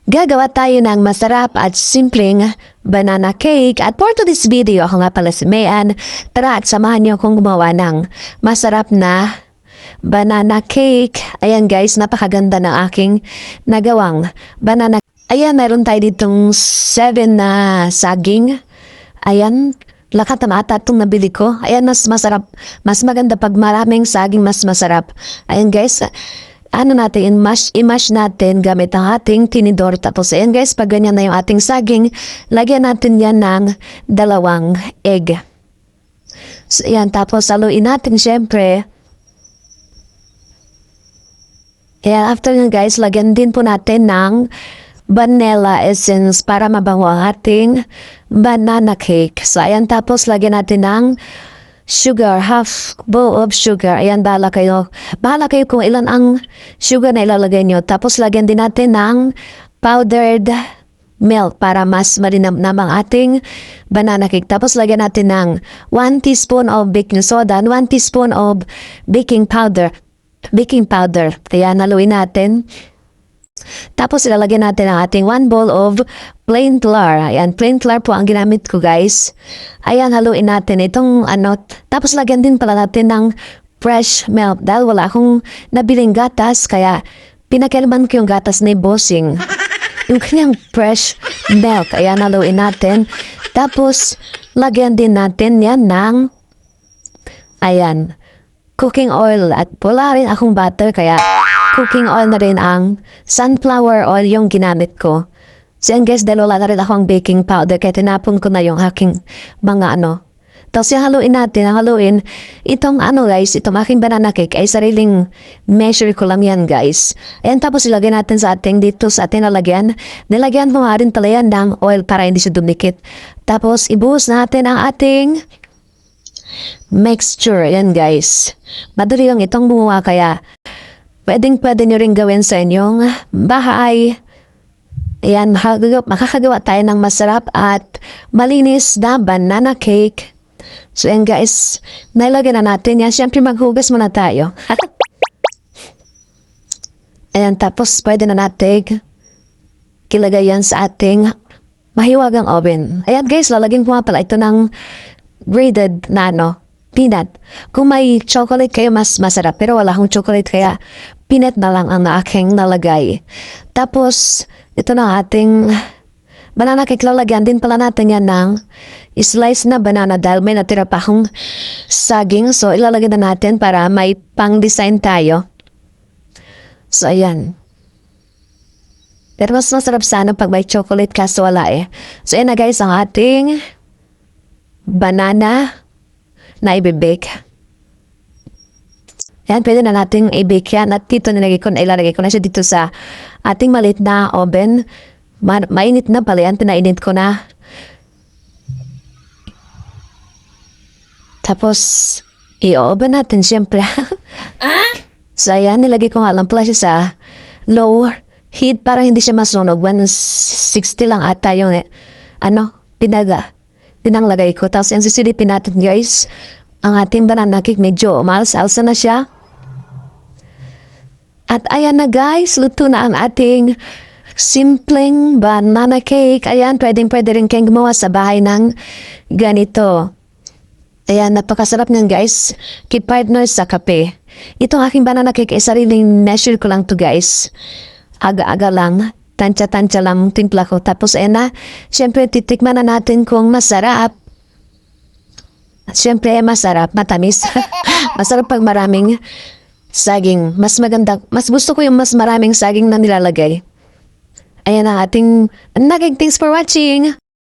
Gagawa tayo ng masarap at simpleng banana cake. At for today's video, ako nga pala si Mayan. Tara at samahan niyo akong gumawa ng masarap na banana cake. Ayan guys, napakaganda ng aking nagawang banana. Ayan, meron tayo ditong 7 na saging. Ayan, lakat na ata itong nabili ko. Ayan, mas masarap. Mas maganda pag maraming saging, mas masarap. Ayan guys, i-mash natin gamit ang ating tinidor. Tapos ayan guys, pag ganyan na yung ating saging, lagyan natin yan ng 2 egg. So ayan, tapos haluin natin syempre. Ayan, after nyan guys, lagyan din po natin ng vanilla essence para mabango ang ating banana cake. So ayan, tapos lagyan natin ng sugar, half bowl of sugar. Ayan, bahala kayo. Bahala kayo kung ilan ang sugar na ilalagay nyo. Tapos lagyan din natin ng powdered milk para mas marinam ang ating banana cake. Tapos lagyan natin ng 1 teaspoon of baking soda and 1 teaspoon of baking powder. Ayan, haluin natin. Tapos ilalagay natin ang ating 1 bowl of plain flour. Ayan, plain flour po ang ginamit ko guys. Ayan, haluin natin itong tapos lagyan din pala natin ng fresh milk. Dahil wala akong nabiling gatas, kaya pinakilman ko yung gatas ni Bossing. Yung kanyang fresh milk. Ayan, haluin natin. Tapos, lagyan din natin yan ng ayan, cooking oil. At wala rin akong butter, kaya cooking oil na rin ang sunflower oil yung ginamit ko. So yan guys, dahil wala na rin akong baking powder, kaya tinapon ko na yung aking mga Tapos yung haluin natin, haluin. Itong guys, itong aking banana cake ay sariling measure ko lang yan guys. Ayan, tapos ilagay natin sa ating dito sa ating lalagyan. Nilagyan mo nga rin pala yan ng oil para hindi siya dumikit. Tapos ibuhos natin ang ating mixture. Ayan guys. Madali lang itong bumuha, kaya pwede nyo rin gawin sa inyong bahay. Ayan, makakagawa tayo ng masarap at malinis na banana cake. So ayan guys, nailagay na natin yan. Siyempre maghugas muna tayo. Ayan, tapos pwede na natin ilagay yan sa ating mahiwagang oven. Ayan guys, lalagyan ko nga pala ito ng grated na peanut. Kung may chocolate kayo, mas masarap. Pero wala akong chocolate, kaya peanut na lang ang aking nalagay. Tapos, ito na ating banana cake. Lalagyan din pala natin yan ng slice na banana dahil may natira pa akong saging. So, ilalagay na natin para may pang-design tayo. So, ayan. Pero mas masarap sana pag may chocolate, kaso wala eh. So, ayan na guys ang ating banana na i-bake. Yan, pwede na natin i-bake yan. At dito ilalagay ko na siya dito sa ating maliit na oven. Mainit na pala yan, pinainit ko na. Tapos, i-oven natin siyempre. So, ayan, nilagay ko nga lang pala siya sa low heat para hindi siya masunog. 160 lang ata yung pinanglagay ko. Tapos yan, sisilipin natin guys. Ang ating banana cake medyo umalsa-alsa na siya. At ayan na guys, luto na ang ating simpleng banana cake. Ayan, pwede rin kayong gumawa sa bahay ng ganito. Ayan, napakasarap niyan guys. Keep partners sa kape. Itong aking banana cake ay sariling measure ko lang to guys. Aga-aga lang. Tansya-tansya lang timpla ko. Tapos ayan na, syempre titikman na natin kung masarap. Syempre masarap, matamis. Masarap pag maraming saging. Mas maganda, mas gusto ko yung mas maraming saging na nilalagay. Ayan na ating naging. Thanks for watching.